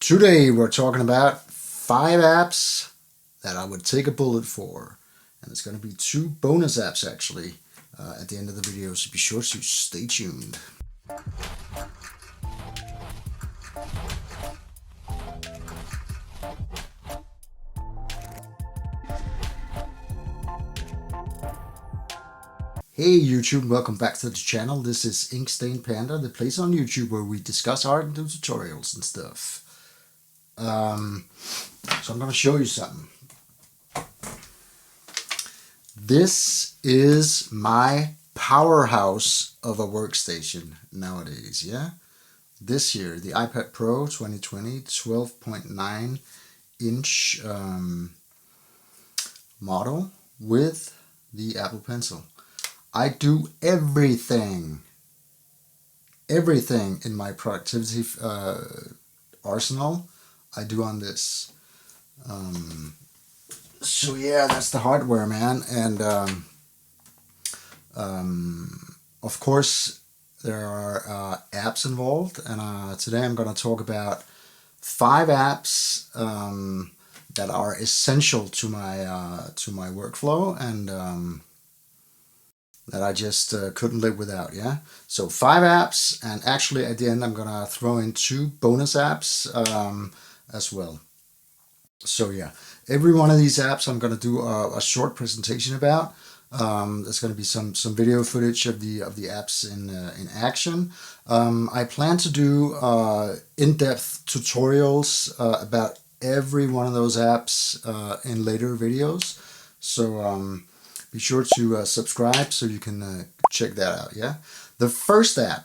Today we're talking about 5 apps that I would take a bullet for. And it's going to be 2 bonus apps actually at the end of the video, so be sure to stay tuned. Hey YouTube, welcome back to the channel. This is Inkstainedpanda, the place on YouTube where we discuss art and do tutorials and stuff. So I'm going to show you something. This is my powerhouse of a workstation nowadays, yeah? This year, the iPad Pro 2020 12.9 inch model with the Apple Pencil. I do everything in my productivity arsenal I do on this. So yeah, that's the hardware, man. And of course there are apps involved, and today I'm going to talk about 5 apps that are essential to my workflow, and that I just couldn't live without. Yeah, so 5 apps, and actually at the end I'm gonna throw in 2 bonus apps as well. So yeah, every one of these apps I'm gonna do a short presentation about. There's going to be some video footage of the apps in action. I plan to do in-depth tutorials about every one of those apps in later videos. So be sure to subscribe so you can check that out. Yeah, the first app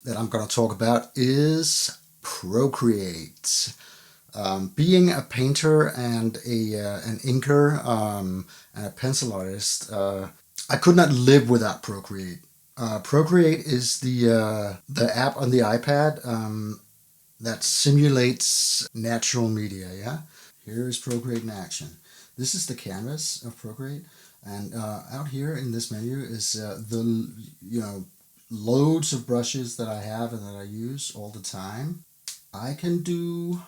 that I'm going to talk about is Procreate. Being a painter and an inker and a pencil artist, I could not live without Procreate. Procreate is the app on the iPad that simulates natural media. Yeah, here is Procreate in action. This is the canvas of Procreate, and out here in this menu is the loads of brushes that I have and that I use all the time. I can do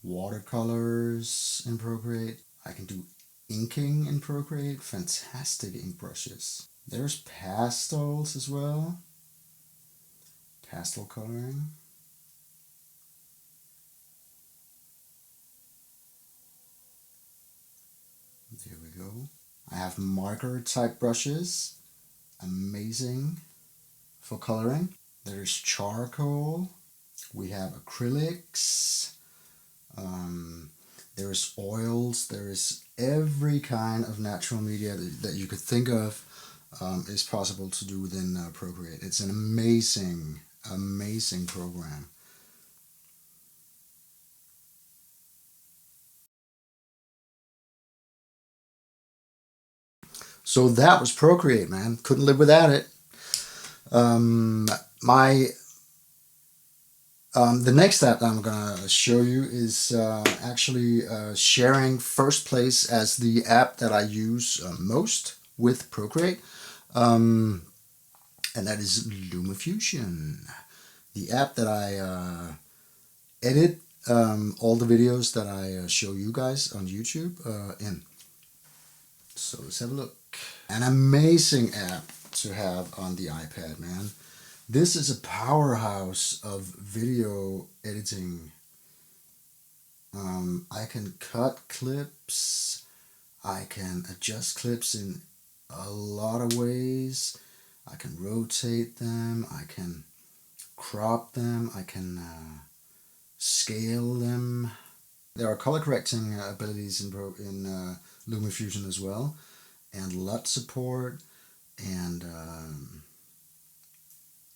watercolors in Procreate. I can do inking in Procreate. Fantastic ink brushes. There's pastels as well. Pastel coloring. There we go. I have marker type brushes. Amazing for coloring. There's charcoal. We have acrylics. There's oils. There's every kind of natural media that you could think of is possible to do within Procreate. It's an amazing program. So that was Procreate, man. Couldn't live without it. The next app that I'm gonna show you is actually sharing first place as the app that I use most with Procreate, and that is LumaFusion, the app that I edit all the videos that I show you guys on YouTube in. So let's have a look. An amazing app to have on the iPad, man. This is a powerhouse of video editing. I can cut clips. I can adjust clips in a lot of ways. I can rotate them. I can crop them. I can scale them. There are color correcting abilities in LumaFusion as well, and LUT support, and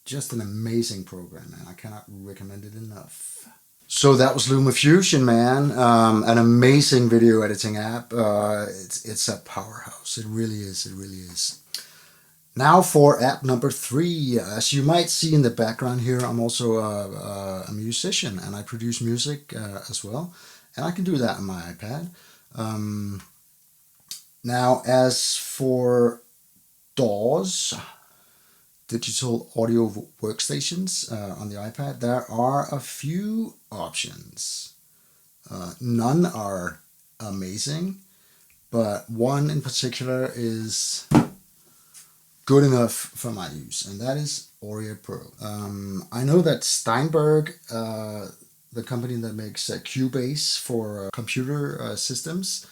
just an amazing program, man. I cannot recommend it enough. So that was LumaFusion, man. An amazing video editing app. It's a powerhouse. It really is. It really is. Now for app number 3. As you might see in the background here, I'm also a musician, and I produce music as well. And I can do that on my iPad. Now, as for DAWs, digital audio workstations on the iPad, there are a few options. None are amazing, but one in particular is good enough for my use, and that is Oreo Pro. I know that Steinberg, the company that makes Cubase for computer systems,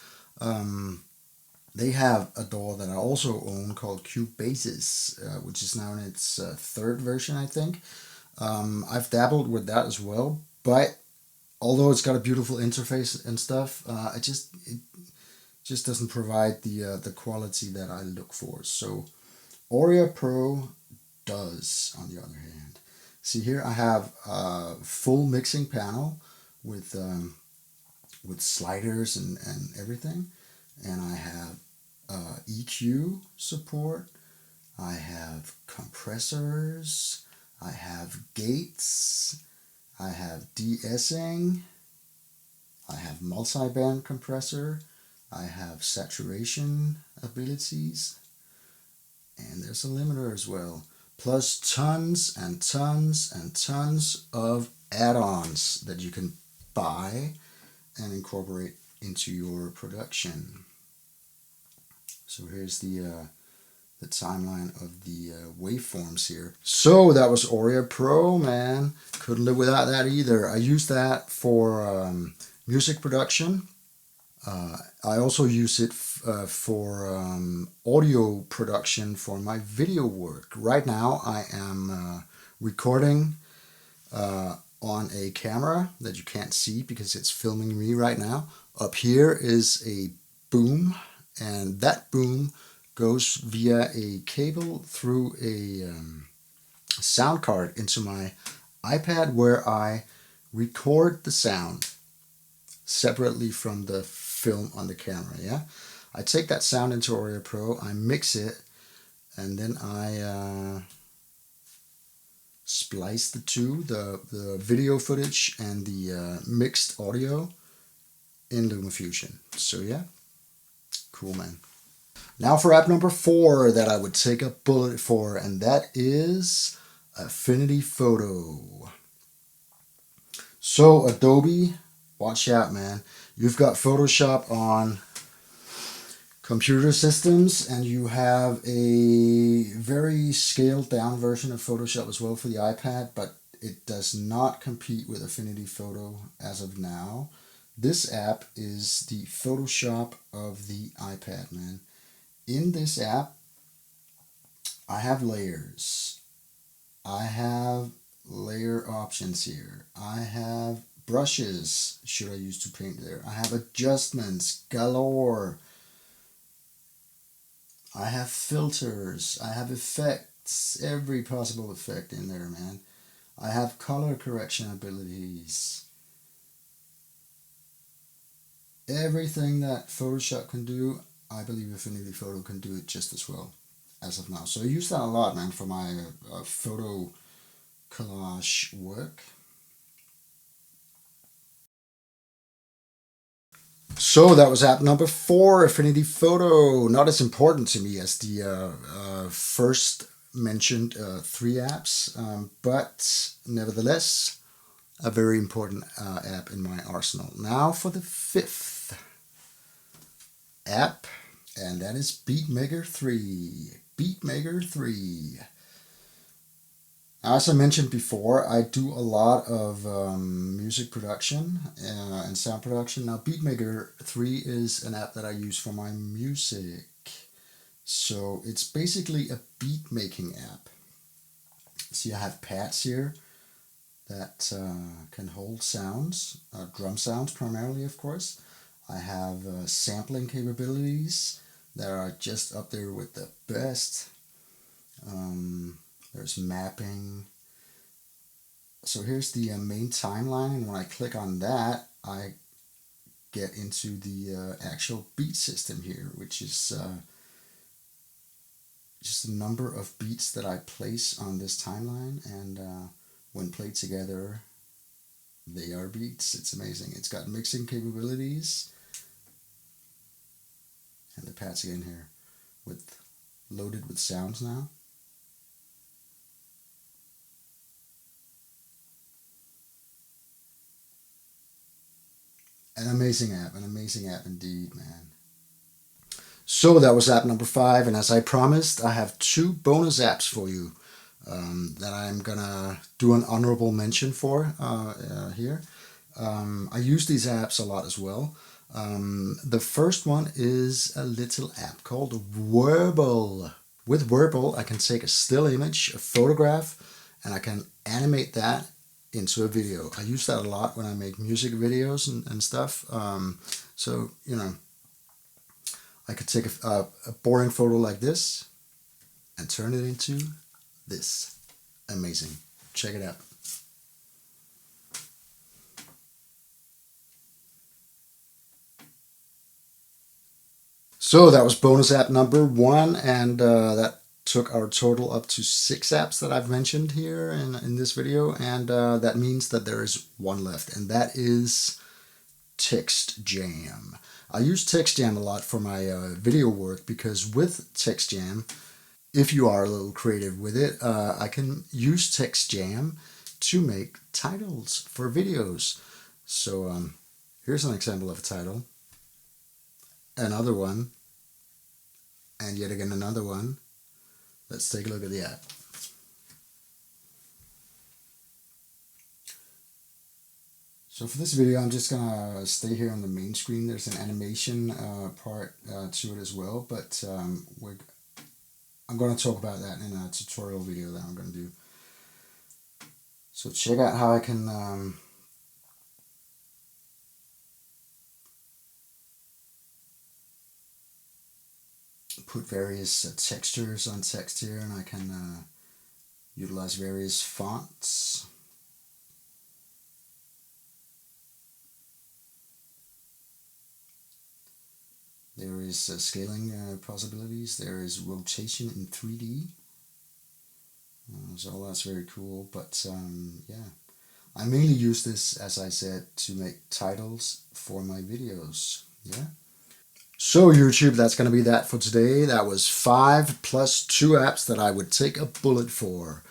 they have a DAW that I also own called Cubases, which is now in its third version, I think. I've dabbled with that as well, but although it's got a beautiful interface and stuff, it just doesn't provide the quality that I look for. So Oreo Pro does, on the other hand. See here, I have a full mixing panel with sliders and everything, and I have EQ support. I have compressors. I have gates. I have de-essing. I have multi-band compressor. I have saturation abilities. And there's a limiter as well. Plus tons and tons and tons of add-ons that you can buy and incorporate into your production. So here's the timeline of the waveforms here. So that was Oreo Pro, man. Couldn't live without that either. I use that for music production. I also use it for audio production for my video work. Right now I am recording on a camera that you can't see because it's filming me right now. Up here is a boom, and that boom goes via a cable through a sound card into my iPad, where I record the sound separately from the film on the camera. Yeah, I take that sound into Oreo Pro, I mix it, and then I splice the two, the video footage and the mixed audio, in LumaFusion. So yeah, cool, man. Now for app number 4 that I would take a bullet for, and that is Affinity Photo. So Adobe, watch out, man. You've got Photoshop on computer systems, and you have a very scaled down version of Photoshop as well for the iPad, but it does not compete with Affinity Photo as of now. This app is the Photoshop of the iPad, man. In this app, I have layers. I have layer options here. I have brushes, should I use to paint there. I have adjustments galore. I have filters. I have effects, every possible effect in there, man. I have color correction abilities. Everything that Photoshop can do, I believe Affinity Photo can do it just as well as of now. So I use that a lot, man, for my photo collage work. So that was app number 4, Affinity Photo. Not as important to me as the first mentioned 3 apps, but nevertheless, a very important app in my arsenal. Now for the 5th app, and that is Beatmaker 3. Beatmaker 3. As I mentioned before, I do a lot of music production and sound production. Now, Beatmaker 3 is an app that I use for my music. So it's basically a beat making app. See, I have pads here that can hold sounds, drum sounds primarily, of course. I have sampling capabilities that are just up there with the best. There's mapping. So here's the main timeline, and when I click on that, I get into the actual beat system here, which is just the number of beats that I place on this timeline, and when played together, they are beats. It's amazing. It's got mixing capabilities, and the pads again here, loaded with sounds now. An amazing app indeed, man. So that was app number 5, and as I promised, I have 2 bonus apps for you that I'm gonna do an honorable mention for here. I use these apps a lot as well. The first one is a little app called Verbal. With Verbal, I can take a still image, a photograph, and I can animate that into a video. I use that a lot when I make music videos and stuff. So, you know, I could take a boring photo like this and turn it into this. Amazing. Check it out. So that was bonus app number 1, and that took our total up to 6 apps that I've mentioned here in this video, and that means that there is one left, and that is TextJam. I use TextJam a lot for my video work because with TextJam, if you are a little creative with it, I can use TextJam to make titles for videos. So here's an example of a title, another one, and yet again another one. Let's take a look at the app. So for this video, I'm just gonna stay here on the main screen. There's an animation part to it as well, but I'm gonna talk about that in a tutorial video that I'm gonna do. So check out how I can put various textures on text here, and I can utilize various fonts. There is scaling possibilities. There is rotation in 3D. So that's very cool. But yeah, I mainly use this, as I said, to make titles for my videos. Yeah. So YouTube, that's going to be that for today. That was 5 plus 2 apps that I would take a bullet for.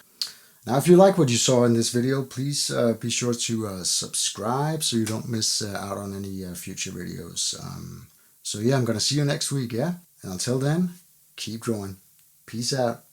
Now, if you like what you saw in this video, please be sure to subscribe so you don't miss out on any future videos. So yeah, I'm going to see you next week, yeah? And until then, keep drawing. Peace out.